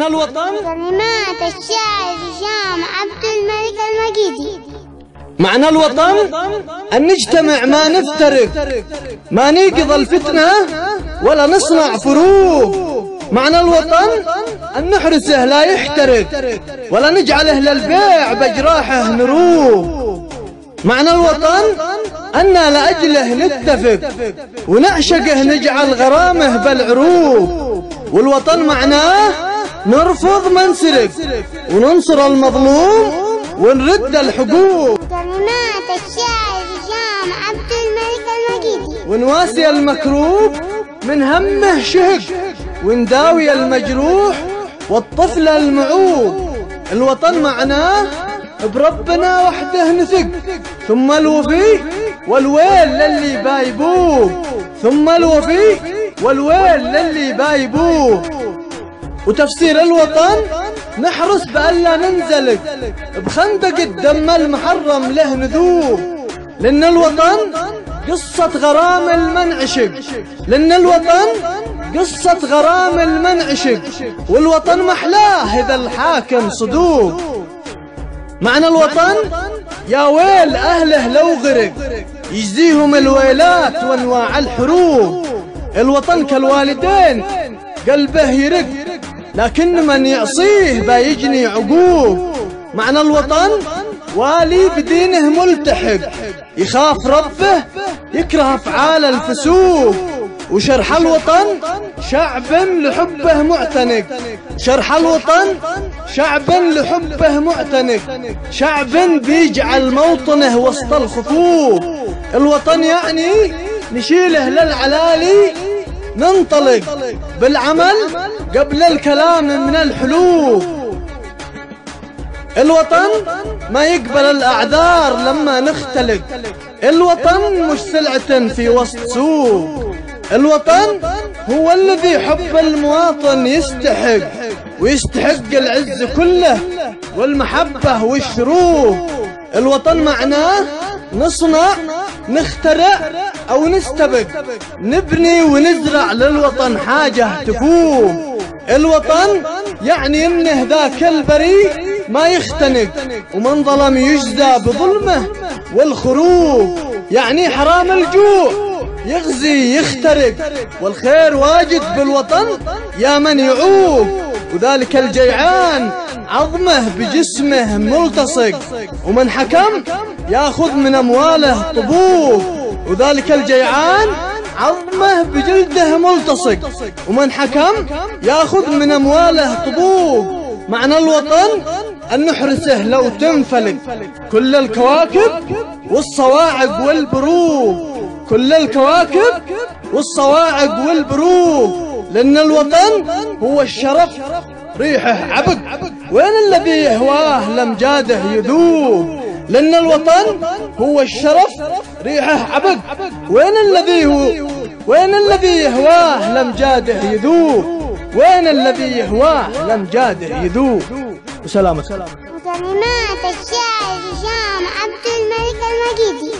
معنى الوطن كلمات الشاعر هشام عبد الملك المجيدي. معنى الوطن أن نجتمع ما نفترق، ما نيقظ الفتنة ولا نصنع فروق. معنى الوطن أن نحرسه لا يحترق ولا نجعله للبيع بجراحه نروق. معنى الوطن أن لأجله نتفق ونعشقه نجعل غرامه بالعروق. والوطن معناه نرفض من سرق وننصر المظلوم ونرد الحقوق. كلمات الشاعر هشام عبد الملك المجيدي. ونواسي المكروب من همه شهق ونداوي المجروح والطفل المعوق. الوطن معناه بربنا وحده نثق، ثم الوفي والويل للي بايبوه، ثم الوفي والويل للي بايبوه. وتفسير الوطن نحرص بألا ننزلق بخندق الدم المحرم له نذوب. لأن الوطن قصة غرام المنعشق، لأن الوطن قصة غرام المنعشق، والوطن محلاه إذا الحاكم صدوق. معنى الوطن يا ويل أهله لو غرق يجزيهم الويلات وانواع الحروب. الوطن كالوالدين قلبه يرق لكن من يعصيه بايجني عقوب. معنى الوطن والي بدينه ملتحق يخاف ربه يكره افعال الفسوق. وشرح الوطن شعب لحبه معتنق، شرح الوطن شعب لحبه معتنق، شعب بيجعل موطنه وسط الخفوف. الوطن يعني نشيله للعلالي ننطلق بالعمل قبل الكلام من الحلول. الوطن ما يقبل الأعذار لما نختلق، الوطن مش سلعة في وسط سوق. الوطن هو الذي حب المواطن يستحق، ويستحق العز كله والمحبة والشروق. الوطن معناه نصنع نخترع أو نستبق، نبني ونزرع للوطن حاجة تفوق. الوطن يعني إنه ذاك البريء ما يختنق ومن ظلم يجزى بظلمه والخروق. يعني حرام الجوع يغزي يخترق والخير واجد بالوطن يا من يعوق. وذلك الجيعان عظمه بجسمه ملتصق ومن حكم ياخذ من أمواله طبوق. وذلك الجيعان عظمه بجلده ملتصق ومن حكم ياخذ من أمواله طبوق. معنى الوطن أن نحرسه لو تنفلق كل الكواكب والصواعق والبروق، كل الكواكب والصواعق والبروق. لأن الوطن هو الشرف ريحه عبق وين الذي يهواه لمجاده يذوب. لأن الوطن هو الشرف ريحه عبق وين الذي يهواه لمجاده يذوب، وين الذي يهواه لمجاده يذوب. وسلامة. وكلمات الشاعر هشام عبد الملك المجيدي.